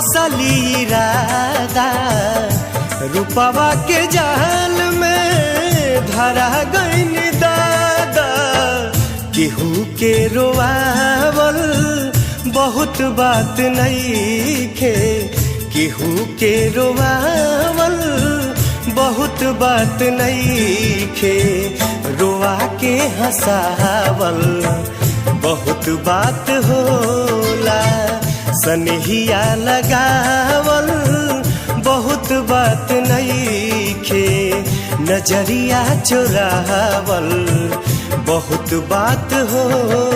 असली इरादा रूपवा के जाल में धरा गईन दादा। केहू के रोआवल बहुत बात नइखे, केहू के रोआवल बहुत बात नइखे, रोआ के हंसावल बहुत बात होला। सनहिया लगावल बहुत बात नइखे, नजरिया चुरावल बहुत बात होला।